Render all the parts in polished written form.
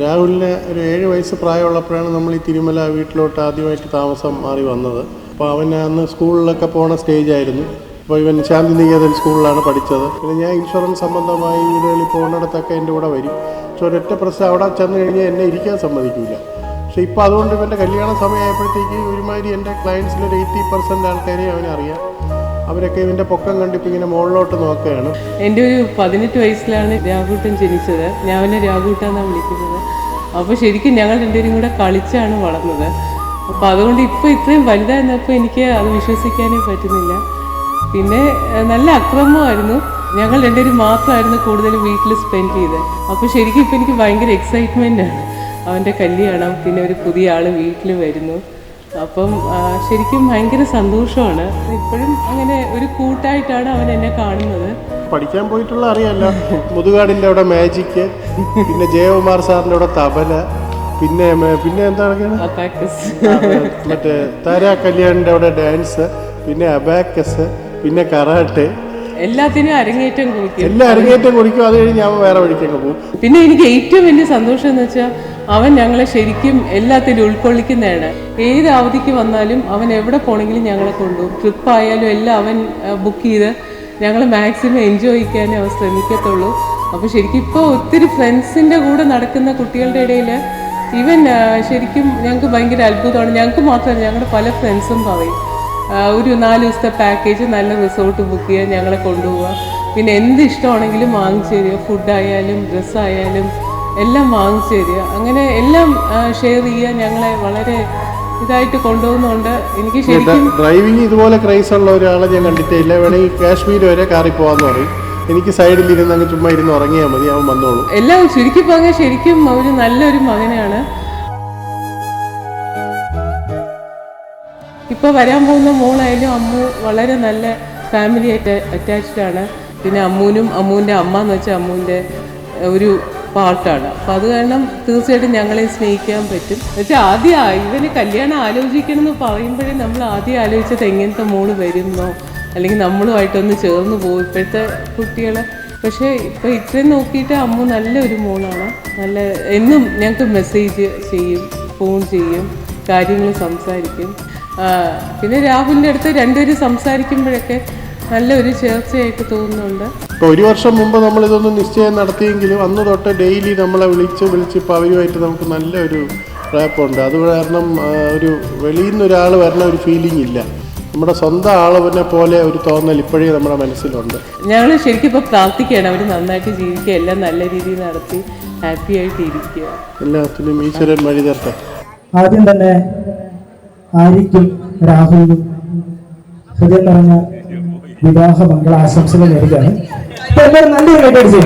രാഹുലിന് ഒരു 7 വയസ്സ് പ്രായമുള്ളപ്പോഴാണ് നമ്മൾ ഈ തിരുമല വീട്ടിലോട്ട് ആദ്യമായിട്ട് താമസം മാറി വന്നത്. അപ്പോൾ അവൻ അന്ന് സ്കൂളിലൊക്കെ പോണ സ്റ്റേജായിരുന്നു. അപ്പോൾ ഇവൻ ശാന്തിനികേതൻ സ്കൂളിലാണ് പഠിച്ചത്. പിന്നെ ഞാൻ ഇൻഷുറൻസ് സംബന്ധമായി വീടുകളിൽ പോകുന്നിടത്തൊക്കെ എൻ്റെ കൂടെ വരും. പക്ഷെ ഒരൊറ്റ പ്രശ്നം, അവിടെ ചെന്ന് കഴിഞ്ഞാൽ എന്നെ ഇരിക്കാൻ സമ്മതിക്കില്ല. പക്ഷേ ഇപ്പോൾ അതുകൊണ്ട് ഇവൻ്റെ കല്യാണ സമയമായപ്പോഴത്തേക്ക് ഒരുമാതിരി എൻ്റെ ക്ലയൻസിലൊരു 80% ആൾക്കാരെ അവനറിയാം. അവരൊക്കെ ഇവൻ്റെ പൊക്കം കണ്ടിപ്പോൾ ഇങ്ങനെ മുകളിലോട്ട് നോക്കുകയാണ്. എൻ്റെ ഒരു 18 വയസ്സിലാണ് രാഘൂട്ടൻ ജനിച്ചത്. ഞാൻ അവനെ രാഘൂട്ടാന്നാണ് വിളിക്കുന്നത്. അപ്പോൾ ശരിക്കും ഞങ്ങൾ രണ്ടുപേരും കൂടെ കളിച്ചാണ് വളർന്നത്. അപ്പോൾ അതുകൊണ്ട് ഇപ്പോൾ ഇത്രയും വലുതായിരുന്നപ്പോൾ എനിക്ക് അത് വിശ്വസിക്കാനേ പറ്റുന്നില്ല. പിന്നെ നല്ല അക്രമമായിരുന്നു. ഞങ്ങൾ രണ്ടുപേരും മാത്രമായിരുന്നു കൂടുതലും വീട്ടിൽ സ്പെൻഡ് ചെയ്തത്. അപ്പോൾ ശരിക്കും ഇപ്പോൾ എനിക്ക് ഭയങ്കര എക്സൈറ്റ്മെൻറ്റാണ്. അവൻ്റെ കല്യാണം, പിന്നെ ഒരു പുതിയ ആൾ വീട്ടിൽ വരുന്നു. അപ്പം ശരിക്കും ഭയങ്കര സന്തോഷമാണ്. ഇപ്പോഴും അങ്ങനെ ഒരു കൂട്ടായിട്ടാണ് അവൻ എന്നെ കാണുന്നത്. പഠിക്കാൻ പോയിട്ടുള്ള അറിയാമല്ലോ, മുതുകാടിൻ്റെ അവിടെ മാജിക്ക്, പിന്നെ ജയകുമാർ സാറിൻ്റെ അവിടെ തബല, പിന്നെ എന്താണ് മറ്റേ താരാ കല്യാണിൻ്റെ അവിടെ ഡാൻസ്, പിന്നെ അബാക്കസ്, പിന്നെ കറാട്ടെ, എല്ലാത്തിനും അരങ്ങേറ്റം കുറിക്കും. എല്ലാം അരങ്ങേറ്റം കുറിക്കും. അത് കഴിഞ്ഞ് അവൻ വേറെ വഴിക്കൊക്കെ പോകും. പിന്നെ എനിക്ക് ഏറ്റവും വലിയ സന്തോഷം എന്ന് വെച്ചാൽ അവൻ ഞങ്ങളെ ശരിക്കും എല്ലാത്തിലും ഉൾക്കൊള്ളിക്കുന്നതാണ്. ഏത് അവധിക്ക് വന്നാലും അവൻ എവിടെ പോണെങ്കിലും ഞങ്ങളെ കൊണ്ടുപോകും. ട്രിപ്പായാലും എല്ലാം അവൻ ബുക്ക് ചെയ്ത് ഞങ്ങൾ മാക്സിമം എൻജോയ് ചെയ്യാനേ അവൻ ശ്രമിക്കത്തുള്ളൂ. അപ്പോൾ ശരിക്കും ഇപ്പോൾ ഒത്തിരി ഫ്രണ്ട്സിൻ്റെ കൂടെ നടക്കുന്ന കുട്ടികളുടെ ഇടയിൽ ഇവൻ ശരിക്കും ഞങ്ങൾക്ക് ഭയങ്കര അത്ഭുതമാണ്. ഞങ്ങൾക്ക് മാത്രമല്ല, ഞങ്ങളുടെ പല ഫ്രണ്ട്സും പറയും ഒരു 4 ദിവസത്തെ പാക്കേജ്, നല്ല റിസോർട്ട് ബുക്ക് ചെയ്യുക, ഞങ്ങളെ കൊണ്ടുപോവുക, പിന്നെ എന്ത് ഇഷ്ടമാണെങ്കിലും വാങ്ങിച്ചു തരിക, ഫുഡായാലും ഡ്രസ്സായാലും എല്ലാം വാങ്ങിച്ചു തരിക, അങ്ങനെ എല്ലാം ഷെയർ ചെയ്യുക. ഞങ്ങളെ വളരെ ഇതായിട്ട് കൊണ്ടുപോകുന്നുണ്ട്. എനിക്ക് ശരിക്കും ഡ്രൈവിംഗ് ഇതുപോലെ ക്രൈസ് ഉള്ള ഒരാളെ ഞാൻ കണ്ടിട്ടില്ല. വേണമെങ്കിൽ കാശ്മീർ വരെ കാറിൽ പോകാമെന്ന് പറയും. എനിക്ക് സൈഡിൽ ഇരുന്ന് അങ്ങ് ചുമ്മാ ഇരുന്ന് ഉറങ്ങിയാൽ മതി, അവൻ വന്നോളൂ. എല്ലാം ചുരുക്കി പറഞ്ഞാൽ ശരിക്കും ഒരു നല്ലൊരു മകനാണ്. ഇപ്പോൾ വരാൻ പോകുന്ന മോളായാലും അമ്മു വളരെ നല്ല ഫാമിലി ആയിട്ട് അറ്റാച്ച്ഡ് ആണ്. പിന്നെ അമ്മൂൻ്റെ അമ്മ എന്ന് വെച്ചാൽ അമ്മൂൻ്റെ ഒരു പാർട്ടാണ്. അപ്പം അത് കാരണം തീർച്ചയായിട്ടും ഞങ്ങളെ സ്നേഹിക്കാൻ പറ്റും. എന്നുവെച്ചാൽ ആദ്യം ഇവന് കല്യാണം ആലോചിക്കണം എന്ന് പറയുമ്പോഴേ നമ്മൾ ആദ്യം ആലോചിച്ചത് എങ്ങനത്തെ മോള് വരുന്നോ, അല്ലെങ്കിൽ നമ്മളുമായിട്ടൊന്ന് ചേർന്ന് പോകും ഇപ്പോഴത്തെ കുട്ടികൾ. പക്ഷേ ഇപ്പോൾ ഇത്രയും നോക്കിയിട്ട് അമ്മു നല്ലൊരു മോളാണ്. നല്ല എന്നും ഞങ്ങൾക്ക് മെസ്സേജ് ചെയ്യും, ഫോൺ ചെയ്യും, കാര്യങ്ങൾ സംസാരിക്കും. പിന്നെ രാഹുലിൻ്റെ അടുത്ത് രണ്ടുപേരും സംസാരിക്കുമ്പോഴൊക്കെ നല്ലൊരു ചേർച്ചയായിട്ട് തോന്നുന്നുണ്ട്. ഇപ്പോൾ 1 വർഷം മുമ്പ് നമ്മളിതൊന്നും നിശ്ചയം നടത്തിയെങ്കിലും അന്ന് തൊട്ട് ഡെയിലി നമ്മളെ വിളിച്ച് ഇപ്പോൾ അവരുമായിട്ട് നമുക്ക് നല്ലൊരു റാപ്പുണ്ട്. അത് കാരണം ഒരു വെളിയിൽ നിന്ന് ഒരാൾ വരുന്ന ഒരു ഫീലിംഗ് ഇല്ല. നമ്മുടെ സ്വന്തം ആളവിനെ പോലെ ഒരു തോന്നൽ ഇപ്പോഴേ നമ്മുടെ മനസ്സിലുണ്ട്. ഞങ്ങൾ ശരിക്കും ഇപ്പോൾ പ്രാർത്ഥിക്കുകയാണ് അവർ നന്നായിട്ട് ജീവിക്കുക, എല്ലാം നല്ല രീതിയിൽ നടത്തി ഹാപ്പി ആയിട്ട് ഇരിക്കുക. എല്ലാത്തിനും ഈശ്വരൻ വഴി തരട്ടെ. ആദ്യം തന്നെ ആരിക്കും രാഹുലിനും ഹൃദയം നിറഞ്ഞ വിവാഹ മംഗളാശംസകൾ നേരുകയാണ്. നല്ലൊരു കേട്ടടിച്ചു.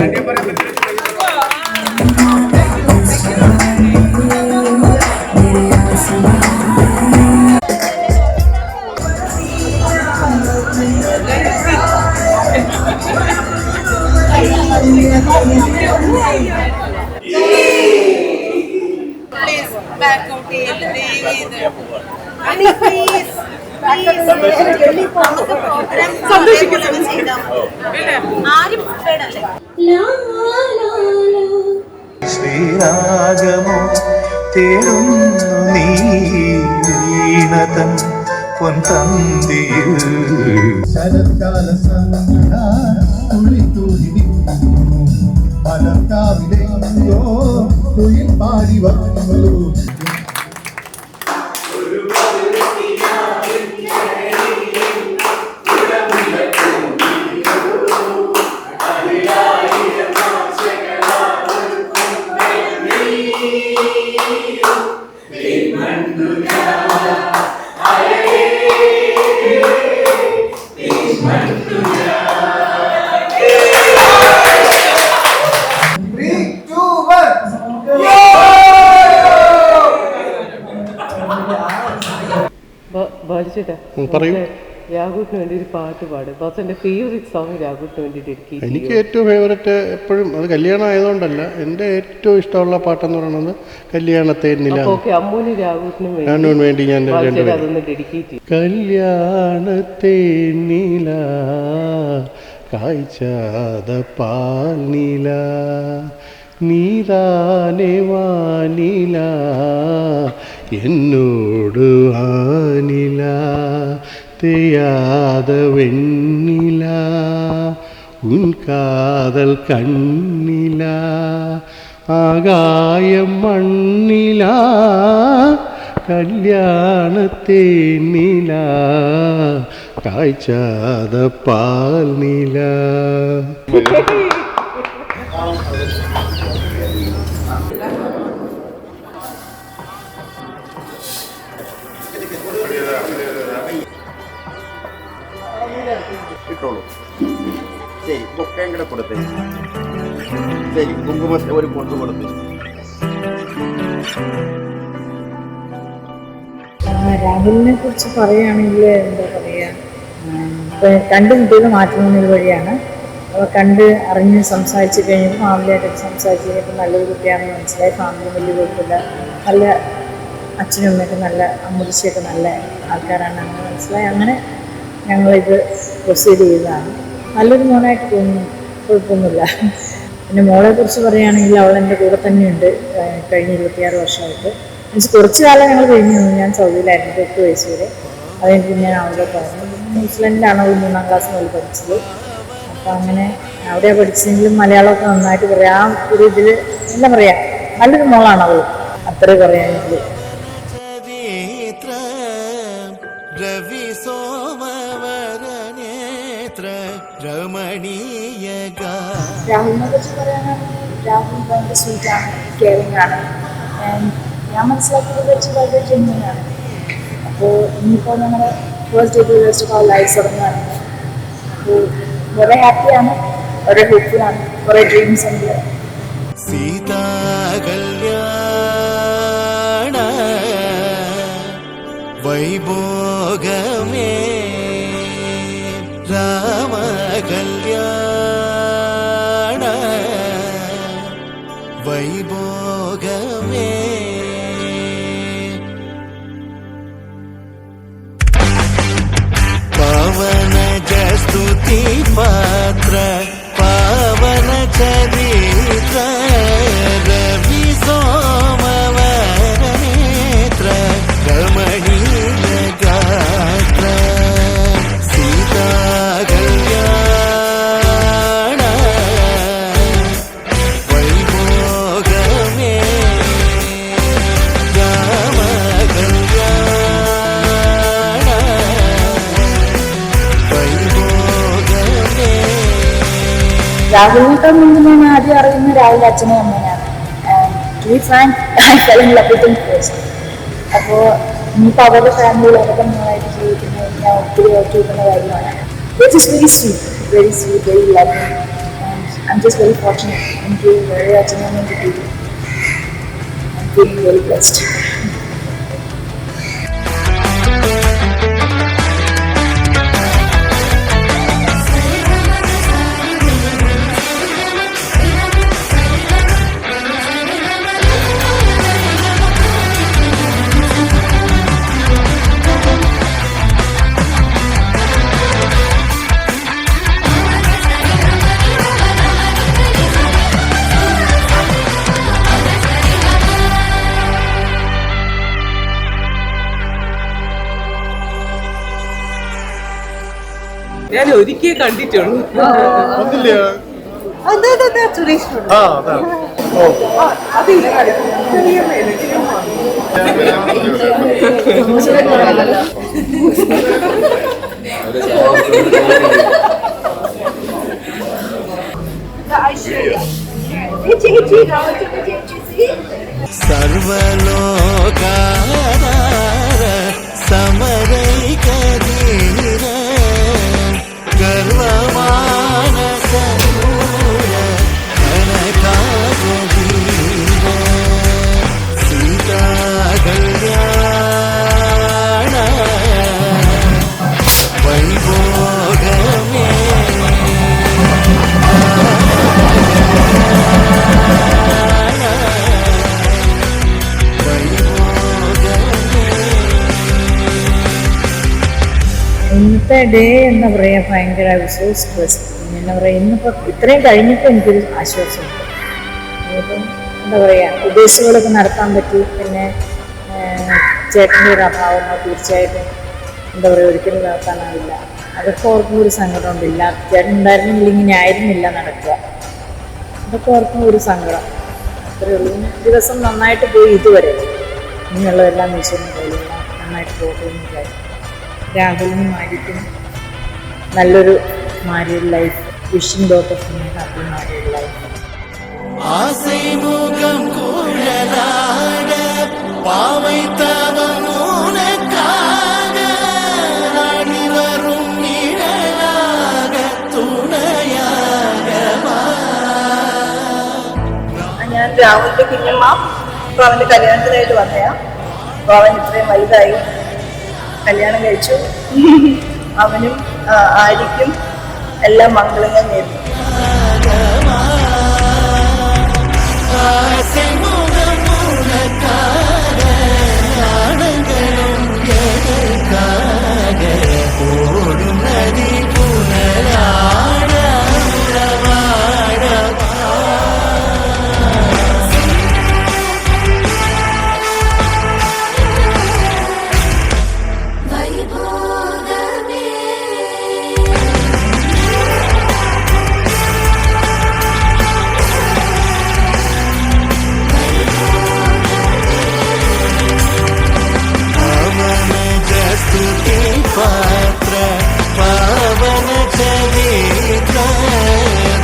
ശ്രീരാഗമോ തേടുന്നു നീ വീണതൻ പൊൻതന്തിയിൽ ശരത്കാല പലർക്കാവിലെയോ കുയിൽ പാടി വന്നു. ബാലിച്ചേട്ടാ പറയൂ. രാഘുവിന് വേണ്ടി ഒരു പാട്ട് പാടും. എൻ്റെ ഫേവറേറ്റ് സോങ് രാഘുവിന് വേണ്ടി ഡെഡിക്കേറ്റ്. എനിക്ക് ഏറ്റവും ഫേവററ്റ് എപ്പോഴും അത് കല്യാണം ആയതുകൊണ്ടല്ല, എൻ്റെ ഏറ്റവും ഇഷ്ടമുള്ള പാട്ടെന്ന് പറയുന്നത് കല്യാണത്തേനില. അമ്മൂന് രാഘുവിനും വേണ്ടി ഞാൻ അതൊന്ന് ഡെഡിക്കേറ്റ് ചെയ്യും. കല്യാണത്തേനില കായ്ച്ചാത പാൽനില നീതാനെ വാനില എന്നോട് ആനില തെയ്യാത വെണ്ണില ഉൻ കാതൽ കണ്ണില ആകായം മണ്ണില കല്യാണത്തേനില കായ്ച്ചാത പാൽനില. ശരി, ബൊക്കയും കൂടെ കൊടുത്തേ. ശരി, കുങ്കുമത്തെ ഒരു പൊട്ട് കൊടുത്തേ. രാഹുലിനെ കുറിച്ച് പറയുകയാണെങ്കിൽ എന്താ പറയുക, ഇപ്പം കണ്ടുമുട്ടിയത് മാറ്റുന്നത് വഴിയാണ്. അപ്പോൾ കണ്ട് അറിഞ്ഞ് സംസാരിച്ച് കഴിഞ്ഞപ്പോൾ ഫാമിലിയായിട്ടൊക്കെ സംസാരിച്ച് കഴിഞ്ഞപ്പോൾ നല്ലൊരു കുട്ടിയാണെന്ന് മനസ്സിലായി. ഫാമിലി വലിയ കുഴപ്പമില്ല, നല്ല അച്ഛനും അമ്മയൊക്കെ നല്ല അമ്മൂച്ചിയൊക്കെ നല്ല ആൾക്കാരാണെന്ന് മനസ്സിലായി. അങ്ങനെ ഞങ്ങളിത് പ്രൊസീഡ് ചെയ്തതാണ്. നല്ലൊരു മോനായിട്ട് തോന്നുന്നു, കുഴപ്പമൊന്നുമില്ല. പിന്നെ മോളെക്കുറിച്ച് പറയുകയാണെങ്കിൽ അവൾ എൻ്റെ കൂടെ തന്നെയുണ്ട് കഴിഞ്ഞ 26 വർഷമായിട്ട്. മീൻസ് കുറച്ച് കാലം ഞങ്ങൾ കഴിഞ്ഞു നിന്നു. ഞാൻ സൗദിയിലായിരുന്നു 8 വയസ്സ് വരെ. അതെനിക്ക് പിന്നെ ഞാൻ അവിടെ പറഞ്ഞു. ന്യൂസിലൻഡിലാണ് അവൾ 3ാം ക്ലാസ് മുതൽ പഠിച്ചത്. അപ്പോൾ അങ്ങനെ അവിടെ പഠിച്ചെങ്കിലും മലയാളമൊക്കെ നന്നായിട്ട് പറയാം. ആ ഒരു ഇതിൽ എന്താ പറയുക, നല്ലൊരു മോളാണ് അവൾ, അത്രേ പറയാനെങ്കിൽ. രാഹുലിനെ കുറിച്ച് പറയാനാണെങ്കിൽ രാഹുൽ ഭയങ്കര സ്വീറ്റാണ്, കെയറിങ് ആണ്. ഞാൻ മനസ്സിലാക്കിയത് വെച്ച് വളരെ ജെന്യൂനാണ്. അപ്പോൾ ഇനിയിപ്പോൾ ഞങ്ങൾ first day first of life തുടങ്ങുകയാണ്. അപ്പോൾ വളരെ ഹാപ്പിയാണ്, വളരെ ഹോപ്പ്ഫുള്ളാണ്, കുറേ ഡ്രീംസ് ഉണ്ട്. സീതാ കല്യാണ വൈഭോഗമേ രാമ കല്യാണ വൈഭോഗമേ പവന ജസ്തുതി പാത്ര പാവന ചരിത്ര രവി സോമവര നേത്ര രമണീയ ഗാത്ര സീതാ കല്യാണ വൈഭോഗമേ രാമ കല്യാണ വൈഭോഗമേ. രാഹുലിനേക്കാൾ മുമ്പ് ഞാൻ ആദ്യം അറിയുന്ന രാഹുൽ അച്ഛനും അമ്മേനാണ്. To be frank, I fell in love with him first. അപ്പോൾ ഇനിയിപ്പോൾ അവരുടെ ഫാമിലിയിൽ അവരുടെ മോളായിട്ട് ജീവിക്കുന്നത് ഞാൻ ഒത്തിരി ഓർത്തിരിക്കുന്ന കാര്യമാണ്. This is very sweet, very sweet, very loving. I am just very fortunate. എനിക്ക് വളരെ അച്ഛനും അമ്മയും കിട്ടി. I M feeling very blessed. ഞാൻ ഒരിക്കൽ കണ്ടിട്ടുള്ളൂ. സർവലോകാര സമരൈകധീര ഗർവമാനസൂര കനകാധീര സീതാ കല്യാണ ഇന്നത്തെ ഡേ എന്താ പറയുക, ഭയങ്കര സോ സ്ട്രെസ്. എന്താ പറയുക, ഇന്നിപ്പോൾ ഇത്രയും കഴിഞ്ഞിട്ട് എനിക്കൊരു ആശ്വാസമുണ്ട്. ഇപ്പം എന്താ പറയുക, ഉദ്ദേശങ്ങളൊക്കെ നടത്താൻ പറ്റി. പിന്നെ ചേട്ടൻ്റെ ഒരു അഭാവമോ തീർച്ചയായിട്ടും എന്താ പറയുക ഒരിക്കലും നടത്താനാവില്ല. അതൊക്കെ ഓർക്കുമ്പോൾ ഒരു സങ്കടമുണ്ട്. ഇല്ല, ചേട്ടൻ ഉണ്ടായിരുന്നില്ലെങ്കിൽ ഇങ്ങനെ ആയിരുന്നില്ല നടക്കുക. അതൊക്കെ ഓർക്കുമ്പോൾ ഒരു സങ്കടം. അത്രയേ ഉള്ളൂ. ദിവസം നന്നായിട്ട് പോയി ഇതുവരെ. ഇനിയുള്ളതെല്ലാം ഈശ്വരൻ്റെ കയ്യിലുള്ള നന്നായിട്ട് പോകുമെന്ന് വിചാരിക്കും. രാഹുലിനും മാരിക്കും നല്ലൊരു married life. Wishing both of happy married life. ஆசைமுகம் குழலாட பாவை தவம் உனக்காக நாடி வரும் நிழலாக துணையாக ഞാൻ രാഹുലിന്റെ കുഞ്ഞമ്മ. അപ്പോൾ അവൻ്റെ കല്യാണത്തിനായിട്ട് വന്നയാ. അപ്പോൾ അവൻ ഇത്രയും വലുതായി, കല്യാണം കഴിച്ചു. അവനും ആര്യയ്ക്കും എല്ലാം മംഗളങ്ങൾ നേരുന്നു. ஆசைமுகம் உனக்காக நாணங்களும் எதற்காக ஓடும் நதி புனலாட உறவாட पात्र पावन चरित्र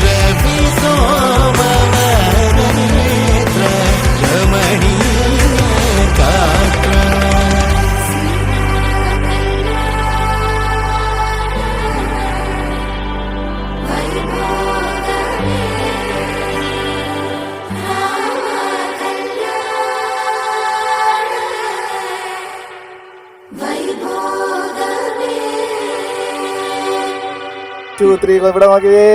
रवि सोमवर नेत्र रमणीय गात्र ഇവിടെ നോക്കിയേ.